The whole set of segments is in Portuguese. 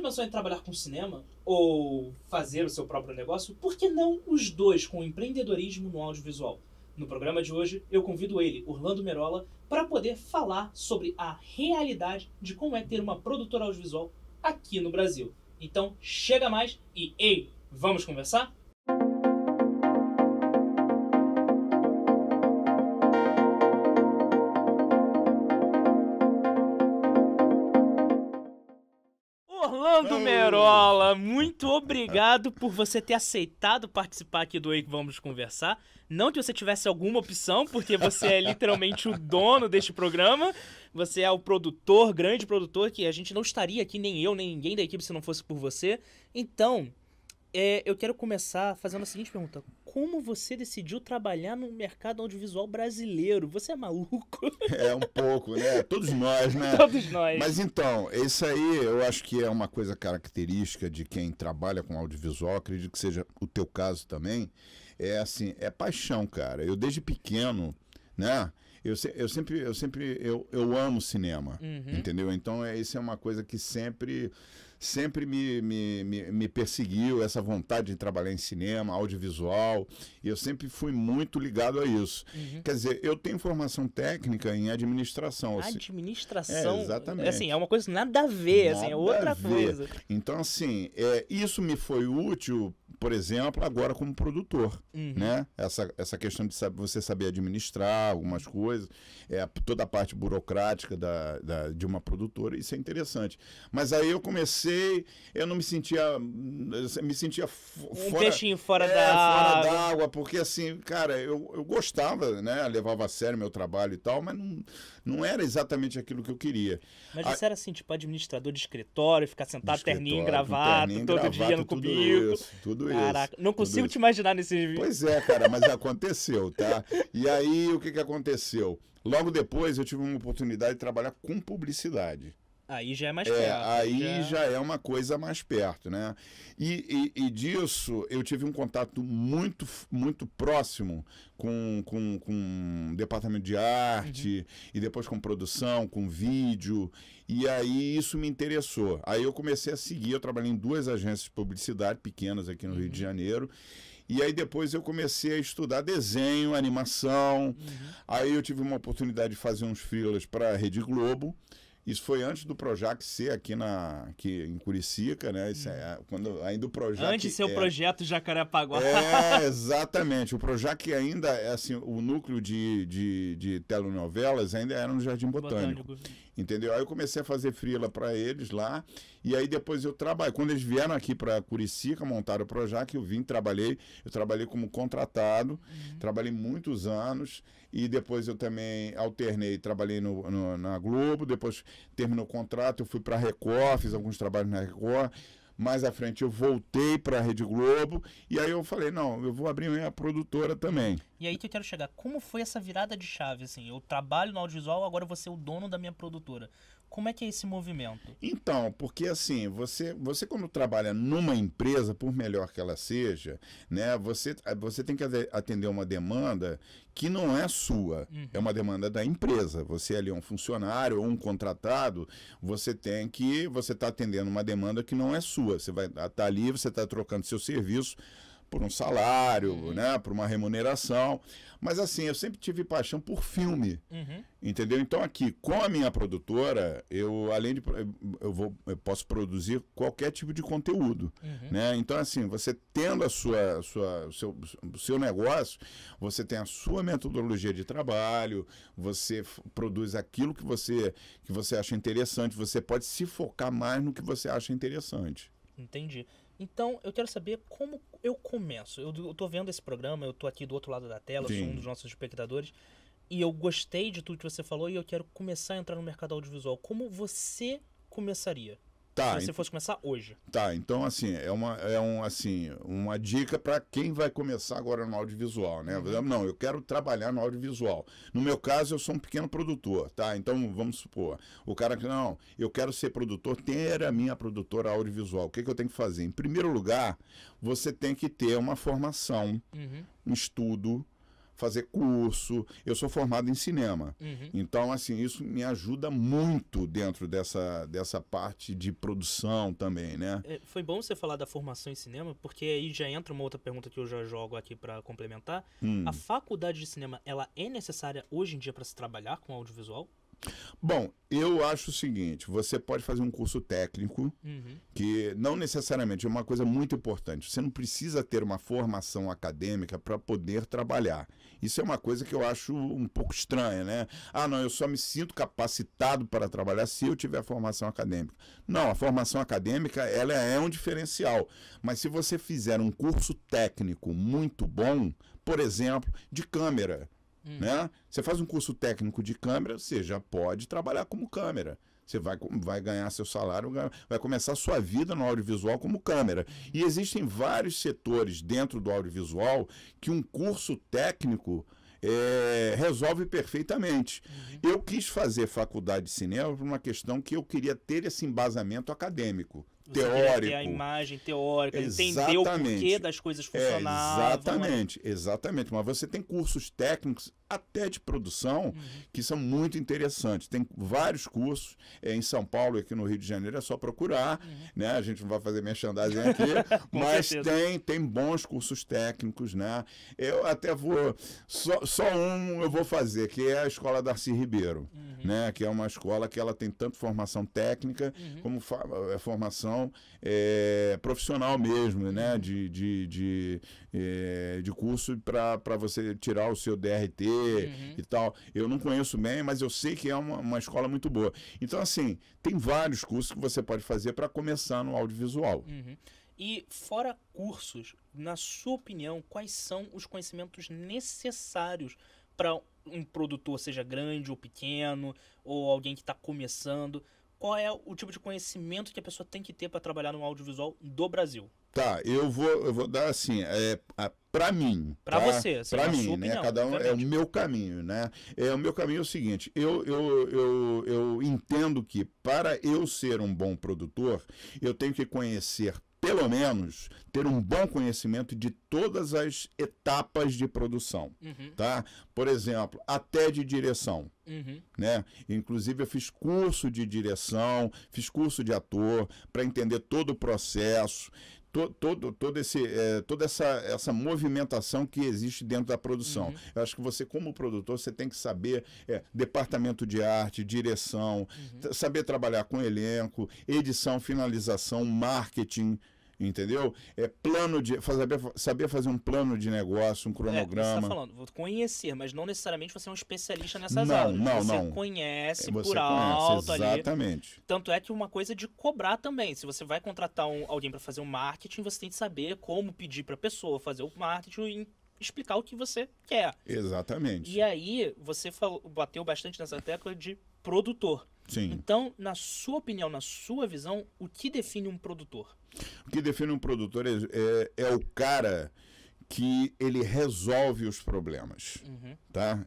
já pensou em trabalhar com cinema? Ou fazer o seu próprio negócio? Por que não os dois com empreendedorismo no audiovisual? No programa de hoje, eu convido ele, Orlando Merola, para poder falar sobre a realidade de como é ter uma produtora audiovisual aqui no Brasil. Então, chega mais e, ei, vamos conversar? Orlando Merola, muito obrigado por você ter aceitado participar aqui do Ei Vamos Conversar. Não que você tivesse alguma opção, porque você é literalmente o dono deste programa. Você é o produtor, grande produtor, que a gente não estaria aqui, nem eu, nem ninguém da equipe, se não fosse por você. Então, eu quero começar fazendo a seguinte pergunta. Como você decidiu trabalhar no mercado audiovisual brasileiro? Você é maluco? É um pouco, né? Todos nós, né? Todos nós. Mas então, isso aí eu acho que é uma coisa característica de quem trabalha com audiovisual, acredito que seja o teu caso também. É assim, é paixão, cara. Eu desde pequeno, né? Eu amo cinema, entendeu? Então isso é uma coisa que sempre me perseguiu, essa vontade de trabalhar em cinema, audiovisual, e eu sempre fui muito ligado a isso. Quer dizer, eu tenho formação técnica em administração. Administração? Exatamente. Assim, é uma coisa nada a ver, assim, é outra coisa. Então, assim, isso me foi útil, por exemplo, agora como produtor, né? Essa questão de você saber administrar algumas coisas, toda a parte burocrática de uma produtora, isso é interessante. Mas aí eu não me sentia, um peixinho fora da água, porque assim, cara, eu gostava, né? Levava a sério meu trabalho e tal, mas não era exatamente aquilo que eu queria. Mas você era assim, tipo, administrador de escritório, ficar sentado terninho, gravata, todo dia no cubículo. Tudo Caraca, isso. não consigo te imaginar nesse vídeo. Pois é, cara, mas aconteceu, tá? E aí, o que aconteceu? Logo depois, eu tive uma oportunidade de trabalhar com publicidade. Aí já é mais perto. Aí já é uma coisa mais perto, né? E disso eu tive um contato muito, muito próximo com o departamento de arte, e depois com produção, com vídeo, e aí isso me interessou. Aí eu comecei a seguir, eu trabalhei em 2 agências de publicidade pequenas aqui no Rio de Janeiro. E aí depois eu comecei a estudar desenho, animação. Aí eu tive uma oportunidade de fazer uns freelas para a Rede Globo. Isso foi antes do Projac ser aqui em Curicica, né? Isso quando ainda o Projac... Antes de ser o projeto Jacarepaguá. Exatamente. O Projac ainda, assim, o núcleo de telenovelas ainda era no Jardim Botânico. Entendeu? Aí eu comecei a fazer freela para eles lá, e aí depois eu trabalhei. Quando eles vieram aqui para Curicica, montaram o Projac, eu trabalhei como contratado, trabalhei muitos anos, e depois eu também alternei, trabalhei na Globo, depois terminou o contrato, eu fui para a Record, fiz alguns trabalhos na Record. Mais à frente eu voltei para a Rede Globo, e aí eu falei, não, eu vou abrir minha produtora também. E aí que eu quero chegar, como foi essa virada de chave, assim? Eu trabalho no audiovisual, agora eu vou ser o dono da minha produtora. Como é que é esse movimento? Então, porque assim, você quando trabalha numa empresa, por melhor que ela seja, né, você tem que atender uma demanda que não é sua, é uma demanda da empresa. Você ali é um funcionário ou um contratado, você está atendendo uma demanda que não é sua. Você vai estar ali, você está trocando seu serviço por um salário, né, por uma remuneração. Mas assim, eu sempre tive paixão por filme, entendeu? Então aqui, com a minha produtora, eu posso produzir qualquer tipo de conteúdo, né? Então assim, você tendo o seu negócio, você tem a sua metodologia de trabalho, você produz aquilo que você acha interessante, você pode se focar mais no que você acha interessante. Entendi. Então, eu quero saber como eu começo. Eu tô vendo esse programa, eu tô aqui do outro lado da tela, sou um dos nossos espectadores, e eu gostei de tudo que você falou e eu quero começar a entrar no mercado audiovisual. Como você começaria? Se você fosse começar hoje. Tá, então assim, uma dica para quem vai começar agora no audiovisual, né? Não, eu quero trabalhar no audiovisual. No meu caso, eu sou um pequeno produtor, tá? Então, vamos supor, o cara que, não, eu quero ser produtor, ter a minha produtora audiovisual. O que eu tenho que fazer? Em primeiro lugar, você tem que ter uma formação, um estudo, fazer curso. Eu sou formado em cinema. Então, assim, isso me ajuda muito dentro dessa parte de produção também, né? Foi bom você falar da formação em cinema, porque aí já entra uma outra pergunta que eu já jogo aqui para complementar. A faculdade de cinema, ela é necessária hoje em dia para se trabalhar com audiovisual? Bom, eu acho o seguinte, você pode fazer um curso técnico, que não necessariamente é uma coisa muito importante. Você não precisa ter uma formação acadêmica para poder trabalhar. Isso é uma coisa que eu acho um pouco estranha, né? Ah, não, eu só me sinto capacitado para trabalhar se eu tiver formação acadêmica. Não, a formação acadêmica, ela é um diferencial. Mas se você fizer um curso técnico muito bom, por exemplo, de câmera, né? Você faz um curso técnico de câmera, você já pode trabalhar como câmera. Você vai ganhar seu salário, vai começar a sua vida no audiovisual como câmera. E existem vários setores dentro do audiovisual que um curso técnico resolve perfeitamente. Eu quis fazer faculdade de cinema por uma questão que eu queria ter esse embasamento acadêmico. Você teórico. ter a imagem teórica, Exatamente. entender o porquê das coisas funcionavam. Exatamente. Mas você tem cursos técnicos, até de produção, que são muito interessantes. Tem vários cursos em São Paulo e aqui no Rio de Janeiro, é só procurar. Né? A gente não vai fazer merchandising aqui, mas tem bons cursos técnicos. Né? Eu até vou... Só um eu vou fazer, que é a Escola Darcy Ribeiro, né? Que é uma escola que ela tem tanto formação técnica como formação profissional mesmo, né? De curso para você tirar o seu DRT e tal. Eu não conheço bem, mas eu sei que é uma escola muito boa. Então, assim, tem vários cursos que você pode fazer para começar no audiovisual. E fora cursos, na sua opinião, quais são os conhecimentos necessários para um produtor, seja grande ou pequeno, ou alguém que está começando? Qual é o tipo de conhecimento que a pessoa tem que ter para trabalhar no audiovisual do Brasil? Tá, eu vou dar assim, para mim. Para você, assim, para mim, sua né? opinião, Cada um obviamente. é o meu caminho, né? O meu caminho é o seguinte, eu entendo que para eu ser um bom produtor, eu tenho que conhecer, pelo menos, ter um bom conhecimento de todas as etapas de produção, tá? Por exemplo, até de direção. Né? Inclusive eu fiz curso de direção, fiz curso de ator para entender todo o processo, toda essa movimentação que existe dentro da produção. Eu acho que você, como produtor, você tem que saber departamento de arte, direção, saber trabalhar com elenco, edição, finalização, marketing. Entendeu? Saber fazer um plano de negócio, um cronograma. Você tá falando, vou conhecer, mas não necessariamente você é um especialista nessas Não, áreas. não, você não. conhece Você por alto ali. exatamente. Tanto é que uma coisa de cobrar também. Se você vai contratar alguém para fazer um marketing, você tem que saber como pedir para a pessoa fazer o marketing e explicar o que você quer. Exatamente. E aí, você bateu bastante nessa tecla de produtor. Sim. Então, na sua opinião, na sua visão, o que define um produtor? O que define um produtor é o cara que ele resolve os problemas, tá?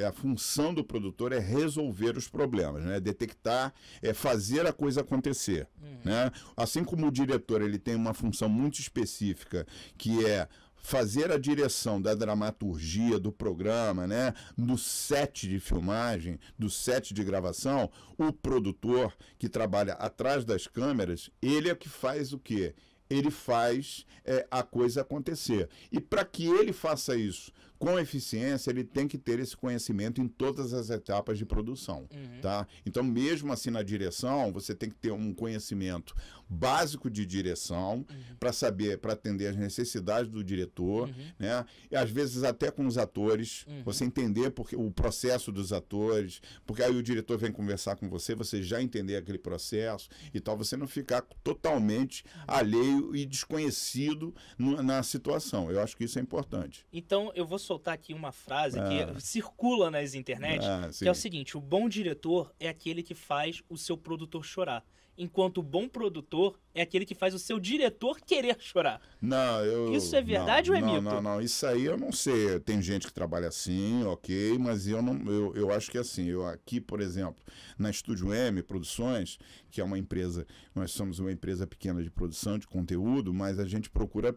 A função do produtor é resolver os problemas, né? Detectar, fazer a coisa acontecer, né? Assim como o diretor ele tem uma função muito específica, que é fazer a direção da dramaturgia do programa, né, do set de filmagem, do set de gravação, o produtor que trabalha atrás das câmeras, ele é que faz o quê? Ele faz a coisa acontecer. E para que ele faça isso com eficiência, ele tem que ter esse conhecimento em todas as etapas de produção, tá? Então, mesmo assim na direção, você tem que ter um conhecimento básico de direção para atender as necessidades do diretor, né? E às vezes até com os atores, você entender porque o processo dos atores, porque aí o diretor vem conversar com você já entender aquele processo e tal, você não ficar totalmente alheio e desconhecido na situação. Eu acho que isso é importante. Então, eu vou soltar aqui uma frase que circula nas internet, que é o seguinte: o bom diretor é aquele que faz o seu produtor chorar. enquanto o bom produtor é aquele que faz o seu diretor querer chorar. Não, Isso é verdade ou é mito? Não, isso aí eu não sei. Tem gente que trabalha assim, ok, mas eu acho que assim, eu aqui, por exemplo, na Estúdio M Produções, que é uma empresa, nós somos uma empresa pequena de produção de conteúdo, mas a gente procura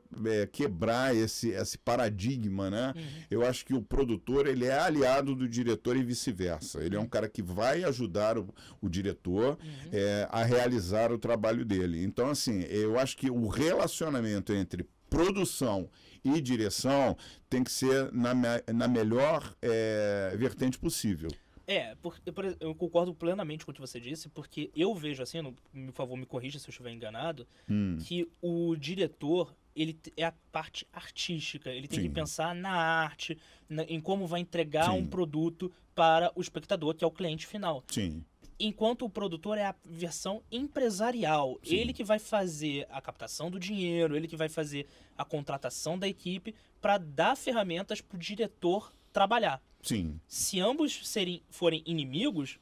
quebrar esse paradigma, né? Eu acho que o produtor, ele é aliado do diretor e vice-versa. Ele é um cara que vai ajudar o diretor a realizar o trabalho dele. Então, assim, eu acho que o relacionamento entre produção e direção tem que ser na melhor vertente possível. Eu concordo plenamente com o que você disse, porque eu vejo assim, por favor, me corrija se eu estiver enganado, que o diretor, ele é a parte artística, ele tem que pensar na arte, em como vai entregar um produto para o espectador, que é o cliente final. Sim. Enquanto o produtor é a versão empresarial. Sim. Ele que vai fazer a captação do dinheiro, ele que vai fazer a contratação da equipe para dar ferramentas para o diretor trabalhar. Sim. Se ambos forem inimigos,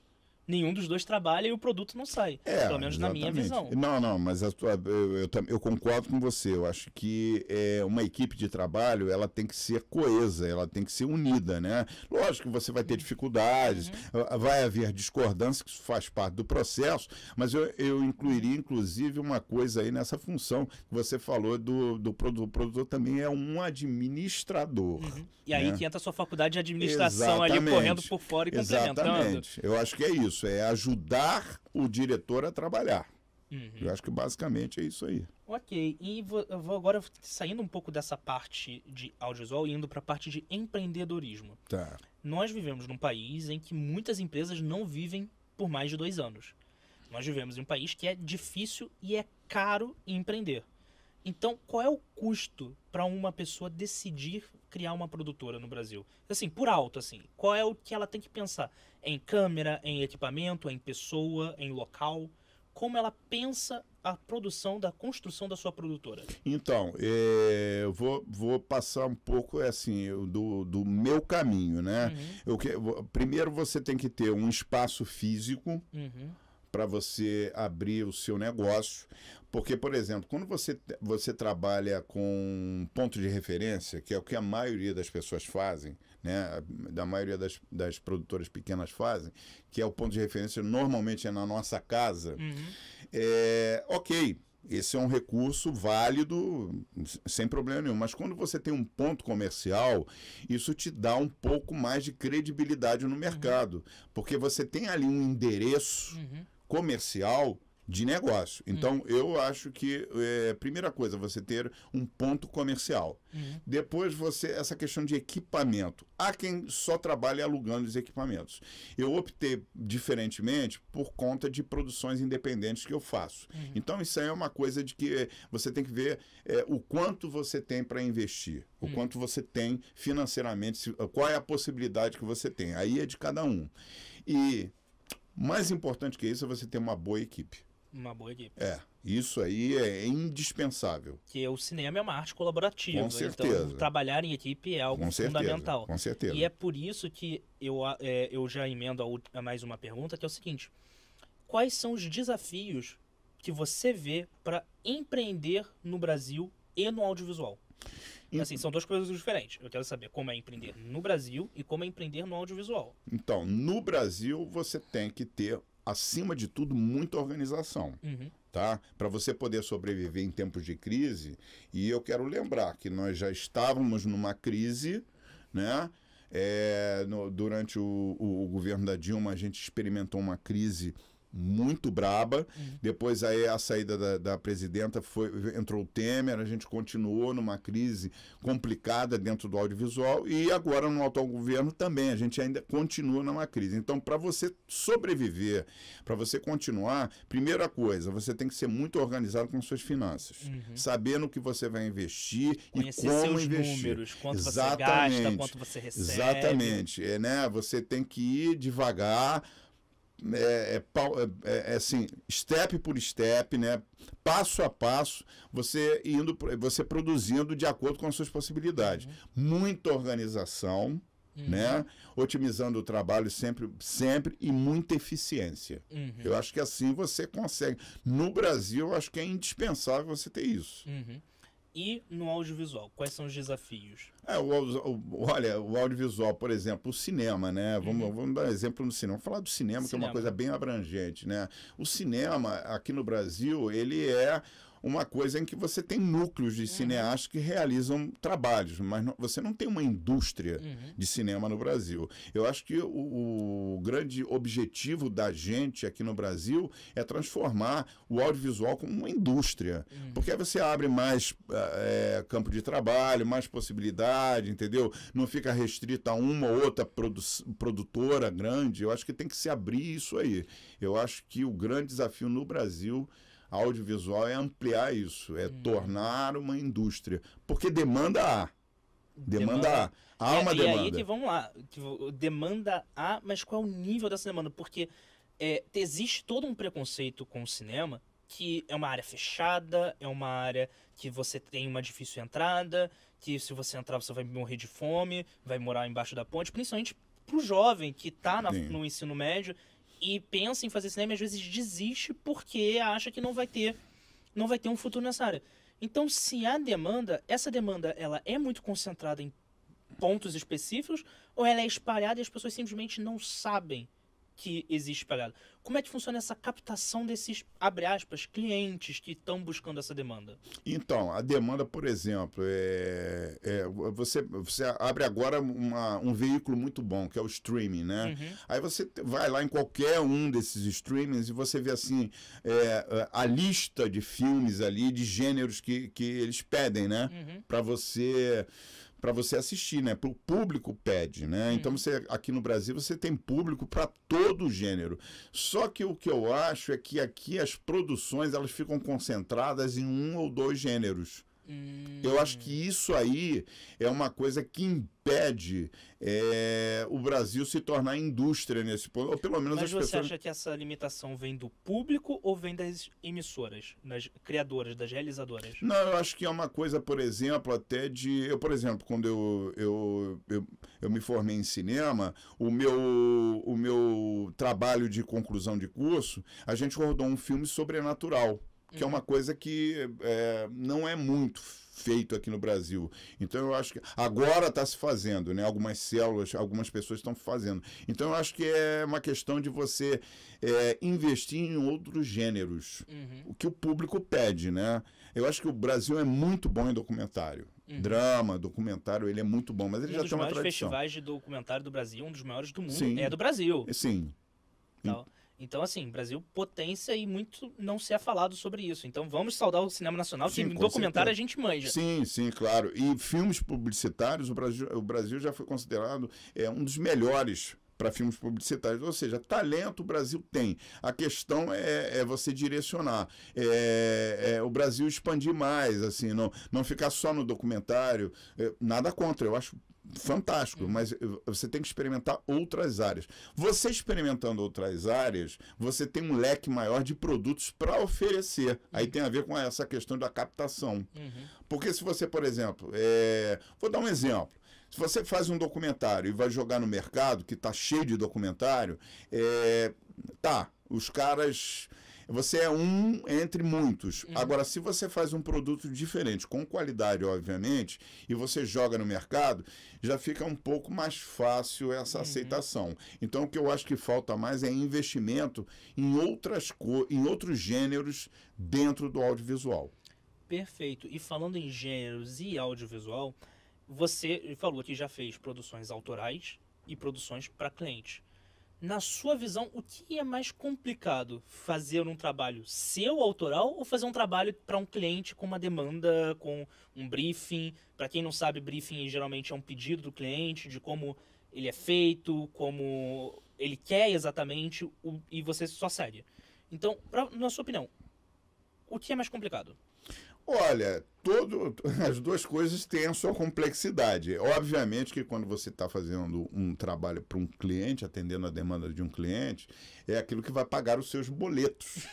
nenhum dos dois trabalha e o produto não sai. Pelo menos na minha visão. Não, mas eu concordo com você. Eu acho que uma equipe de trabalho, ela tem que ser coesa, ela tem que ser unida, né? Lógico que você vai ter dificuldades, vai haver discordância, que isso faz parte do processo, mas eu incluiria, inclusive, uma coisa aí nessa função que você falou do produtor. O produtor também é um administrador. E aí que entra a sua faculdade de administração ali correndo por fora e complementando. Exatamente. Eu acho que é isso, é ajudar o diretor a trabalhar. Eu acho que basicamente é isso aí. Ok, e eu vou agora saindo um pouco dessa parte de audiovisual e indo para a parte de empreendedorismo. Tá. Nós vivemos num país em que muitas empresas não vivem por mais de 2 anos. Nós vivemos em um país que é difícil e é caro empreender. Então, qual é o custo para uma pessoa decidir criar uma produtora no Brasil? Assim, por alto, assim, qual é o que ela tem que pensar? Em câmera, em equipamento, em pessoa, em local? Como ela pensa a produção, da construção da sua produtora? Então, eu vou passar um pouco assim, do meu caminho, né? Primeiro você tem que ter um espaço físico para você abrir o seu negócio. Porque, por exemplo, quando você trabalha com ponto de referência, que é o que a maioria das pessoas fazem, né? Da maioria das produtoras pequenas fazem, que é o ponto de referência, normalmente é na nossa casa, ok, esse é um recurso válido, sem problema nenhum. Mas quando você tem um ponto comercial, isso te dá um pouco mais de credibilidade no mercado. Porque você tem ali um endereço comercial de negócio. Então, eu acho que, primeira coisa, você ter um ponto comercial. Depois, essa questão de equipamento. Há quem só trabalha alugando os equipamentos. Eu optei diferentemente por conta de produções independentes que eu faço. Então, isso aí é uma coisa de que você tem que ver o quanto você tem para investir, o quanto você tem financeiramente, qual é a possibilidade que você tem. Aí é de cada um. E mais importante que isso é você ter uma boa equipe. Uma boa equipe. Isso aí é indispensável. Que o cinema é uma arte colaborativa. Com certeza. Então, trabalhar em equipe é algo fundamental. Com certeza. E é por isso que eu já emendo a mais uma pergunta, que é o seguinte. Quais são os desafios que você vê para empreender no Brasil e no audiovisual? Assim, são duas coisas diferentes. Eu quero saber como é empreender no Brasil e como é empreender no audiovisual. Então, no Brasil, você tem que ter, acima de tudo, muita organização, tá? Para você poder sobreviver em tempos de crise. E eu quero lembrar que nós já estávamos numa crise, né? Durante o governo da Dilma, a gente experimentou uma crise muito braba. Depois aí a saída da presidenta entrou o Temer, a gente continuou numa crise complicada dentro do audiovisual e agora no atual governo também a gente ainda continua numa crise. Então, para você sobreviver, para você continuar, primeira coisa, você tem que ser muito organizado com suas finanças, sabendo o que você vai investir conhecer e como seus investir. Números, quanto você gasta, quanto você recebe. Exatamente, né? Você tem que ir devagar, assim, step por step, né? Passo a passo, você produzindo de acordo com as suas possibilidades. Muita organização, né? Otimizando o trabalho sempre, sempre e muita eficiência. Eu acho que assim você consegue. No Brasil, eu acho que é indispensável você ter isso. E no audiovisual, quais são os desafios? Olha, o audiovisual, por exemplo, o cinema, né? Vamos dar um exemplo no cinema. Vamos falar do cinema, que é uma coisa bem abrangente, né? O cinema, aqui no Brasil, ele é uma coisa em que você tem núcleos de cineastas que realizam trabalhos, mas você não tem uma indústria de cinema no Brasil. Eu acho que o grande objetivo da gente aqui no Brasil é transformar o audiovisual como uma indústria, porque aí você abre mais campo de trabalho, mais possibilidade, entendeu? Não fica restrito a uma ou outra produtora grande. Eu acho que tem que se abrir isso aí. Eu acho que o grande desafio no Brasil audiovisual é ampliar isso, é tornar uma indústria. Porque demanda há. Demanda há. Há uma demanda. E aí que vamos lá. Demanda há, mas qual é o nível dessa demanda? Porque existe todo um preconceito com o cinema, que é uma área fechada, é uma área que você tem uma difícil entrada, que se você entrar você vai morrer de fome, vai morar embaixo da ponte, principalmente pro jovem que tá no ensino médio e pensa em fazer cinema e às vezes desiste porque acha que não vai ter um futuro nessa área. Então, se há demanda, essa demanda ela é muito concentrada em pontos específicos ou ela é espalhada e as pessoas simplesmente não sabem que existe espalhado? Como é que funciona essa captação desses, abre aspas, clientes que estão buscando essa demanda? Então, a demanda, por exemplo, você abre agora um veículo muito bom, que é o streaming, né? Aí você vai lá em qualquer um desses streamings e você vê assim a lista de filmes ali, de gêneros que eles pedem, né? Para você assistir, né? O público pede, né? Então aqui no Brasil você tem público para todo gênero. Só que o que eu acho é que aqui as produções elas ficam concentradas em um ou dois gêneros. Eu acho que isso aí é uma coisa que impede o Brasil se tornar indústria nesse ponto, ou pelo menos Mas as você pessoas... acha que essa limitação vem do público ou vem das emissoras, das criadoras, das realizadoras? Não, eu acho que é uma coisa, por exemplo, até de... por exemplo, quando eu me formei em cinema, o meu trabalho de conclusão de curso, a gente rodou um filme sobrenatural, que é uma coisa que não é muito feito aqui no Brasil. Então eu acho que agora está se fazendo, né? Algumas células, algumas pessoas estão fazendo. Então eu acho que é uma questão de você investir em outros gêneros, o que o público pede, né? Eu acho que o Brasil é muito bom em documentário. Drama, documentário, ele é muito bom, mas ele já tem uma tradição. Um dos maiores festivais de documentário do Brasil, um dos maiores do mundo, Sim. É do Brasil. Sim. Então, assim, Brasil potência e muito não se é falado sobre isso. Então, vamos saudar o cinema nacional, que documentário a gente manja. Sim, sim, claro. E filmes publicitários, o Brasil já foi considerado um dos melhores para filmes publicitários. Ou seja, talento o Brasil tem. A questão é você direcionar. O Brasil expandir mais, assim, não ficar só no documentário. Nada contra, eu acho fantástico, mas você tem que experimentar outras áreas. Você experimentando outras áreas, você tem um leque maior de produtos para oferecer. Aí tem a ver com essa questão da captação. Porque se você, por exemplo, vou dar um exemplo. Se você faz um documentário e vai jogar no mercado, que está cheio de documentário, os caras... Você é um entre muitos. Agora, se você faz um produto diferente, com qualidade, obviamente, e você joga no mercado, já fica um pouco mais fácil essa aceitação. Então, o que eu acho que falta mais é investimento em outros gêneros dentro do audiovisual. Perfeito. E falando em gêneros e audiovisual, você falou que já fez produções autorais e produções para clientes. Na sua visão, o que é mais complicado? Fazer um trabalho seu, autoral, ou fazer um trabalho para um cliente com uma demanda, com um briefing? Para quem não sabe, briefing geralmente é um pedido do cliente de como ele é feito, como ele quer exatamente, e você só segue. Então, na sua opinião, o que é mais complicado? Olha, as duas coisas têm a sua complexidade. Obviamente que quando você está fazendo um trabalho para um cliente, atendendo a demanda de um cliente, é aquilo que vai pagar os seus boletos.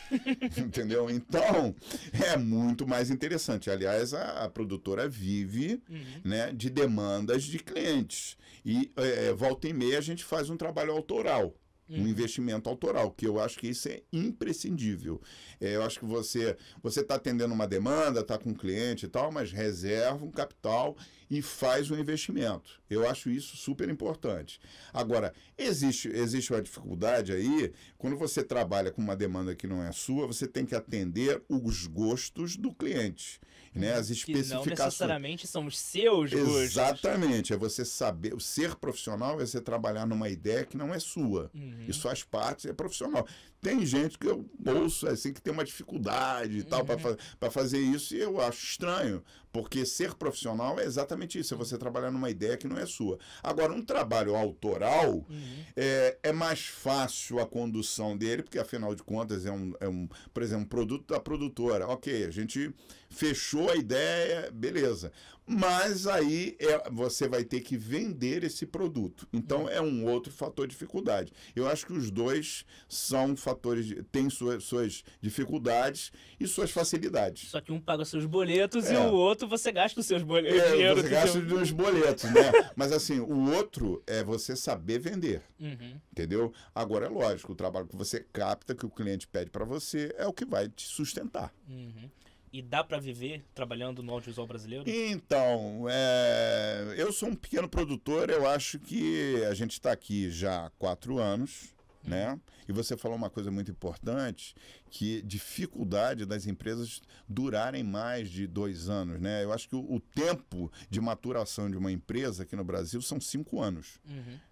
Entendeu? Então, é muito mais interessante. Aliás, a produtora vive, né, de demandas de clientes. E volta e meia a gente faz um trabalho autoral. Um investimento autoral, que eu acho que isso é imprescindível. Eu acho que você está atendendo uma demanda, está com um cliente e tal, mas reserva um capital e faz um investimento. Eu acho isso super importante. Agora, existe uma dificuldade aí, quando você trabalha com uma demanda que não é sua, você tem que atender os gostos do cliente. Né, as especificações. Que não necessariamente são os seus gostos. Exatamente. É você saber. Ser profissional é você trabalhar numa ideia que não é sua. Isso faz parte, é profissional. Tem gente que eu ouço assim, que tem uma dificuldade e tal para fazer isso, e eu acho estranho, porque ser profissional é exatamente isso, é você trabalhar numa ideia que não é sua. Agora, um trabalho autoral é mais fácil a condução dele, porque afinal de contas por exemplo, um produto da produtora. Ok, a gente fechou a ideia, beleza. Mas aí você vai ter que vender esse produto. Então é um outro fator de dificuldade. Eu acho que os dois são fatores, têm suas dificuldades e suas facilidades. Só que um paga seus boletos e o outro você gasta os seus boletos. Você gasta os boletos, né? Mas assim, o outro é você saber vender. Entendeu? Agora é lógico, o trabalho que você capta, que o cliente pede para você, é o que vai te sustentar. E dá para viver trabalhando no audiovisual brasileiro? Então, eu sou um pequeno produtor, eu acho que a gente está aqui já há 4 anos, né? E você falou uma coisa muito importante, que dificuldade das empresas durarem mais de 2 anos, né? Eu acho que o tempo de maturação de uma empresa aqui no Brasil são 5 anos,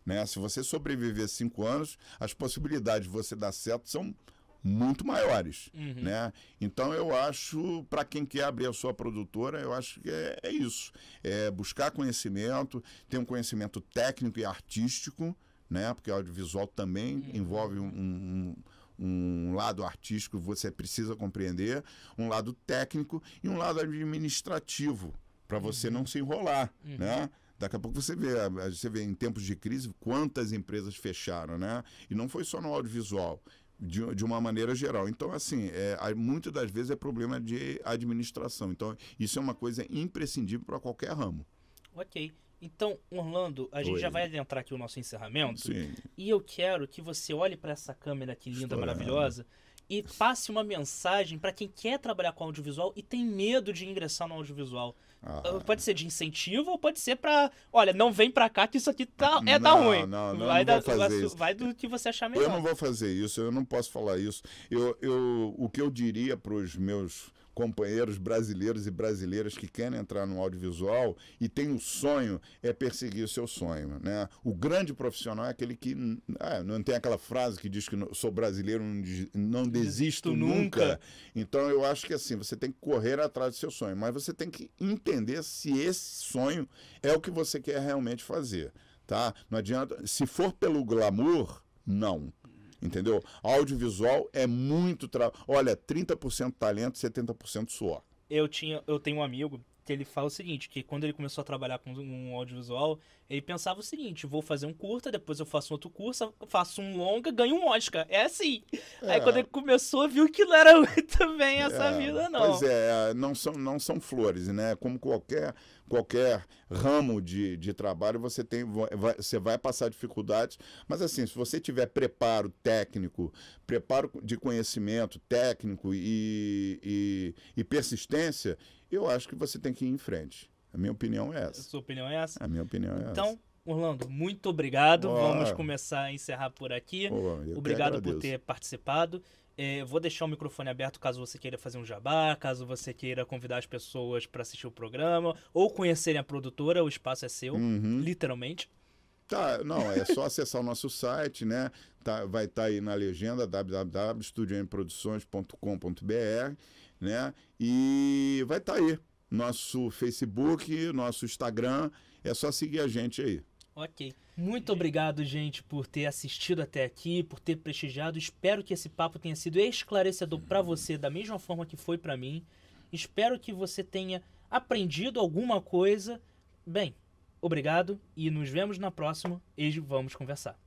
né? Se você sobreviver 5 anos, as possibilidades de você dar certo são muito maiores, né? Então eu acho, para quem quer abrir a sua produtora, eu acho que é isso, é buscar conhecimento, ter um conhecimento técnico e artístico, né? Porque audiovisual também envolve um lado artístico que você precisa compreender, um lado técnico e um lado administrativo, para você não se enrolar, né? Daqui a pouco você vê em tempos de crise quantas empresas fecharam, né? E não foi só no audiovisual, de uma maneira geral. Então, assim, muitas das vezes é problema de administração. Então, isso é uma coisa imprescindível para qualquer ramo. Ok. Então, Orlando, a gente já vai adentrar aqui o nosso encerramento. Sim. E eu quero que você olhe para essa câmera aqui linda, maravilhosa, e passe uma mensagem para quem quer trabalhar com audiovisual e tem medo de ingressar no audiovisual. Pode ser de incentivo ou pode ser para, olha, não vem para cá que isso aqui tá ruim. Não Vai do que você achar melhor. Eu não vou fazer isso, eu não posso falar isso. O que eu diria para os meus companheiros brasileiros e brasileiras que querem entrar no audiovisual e tem o sonho, é perseguir o seu sonho, né? O grande profissional é aquele que não tem aquela frase que diz que sou brasileiro, não desisto nunca. Então eu acho que assim, você tem que correr atrás do seu sonho, mas você tem que entender se esse sonho é o que você quer realmente fazer, tá? Não adianta, se for pelo glamour, não. Entendeu? Audiovisual é muito olha, 30% talento, 70% suor. Eu tenho um amigo que ele fala o seguinte, que quando ele começou a trabalhar com um audiovisual, ele pensava o seguinte, vou fazer um curta, depois eu faço outro curso, faço um longa, ganho um Oscar. É assim. Aí quando ele começou, viu que não era muito bem essa vida, não. Pois não são flores, né? Como qualquer ramo de trabalho, você vai passar dificuldades, mas assim, se você tiver preparo técnico, preparo de conhecimento técnico e persistência, eu acho que você tem que ir em frente. A minha opinião é essa. A sua opinião é essa? A minha opinião é essa. Então, Orlando, muito obrigado. Vamos começar a encerrar por aqui. Obrigado por ter participado. Vou deixar o microfone aberto caso você queira fazer um jabá, caso você queira convidar as pessoas para assistir o programa ou conhecerem a produtora, o espaço é seu, literalmente. Tá, não, é só acessar o nosso site, né? Vai estar aí na legenda www.estudioemproduções.com.br, né? E vai estar aí nosso Facebook, nosso Instagram, é só seguir a gente aí. Ok. Muito obrigado, gente, por ter assistido até aqui, por ter prestigiado. Espero que esse papo tenha sido esclarecedor para você da mesma forma que foi para mim. Espero que você tenha aprendido alguma coisa. Bem, obrigado e nos vemos na próxima e vamos conversar.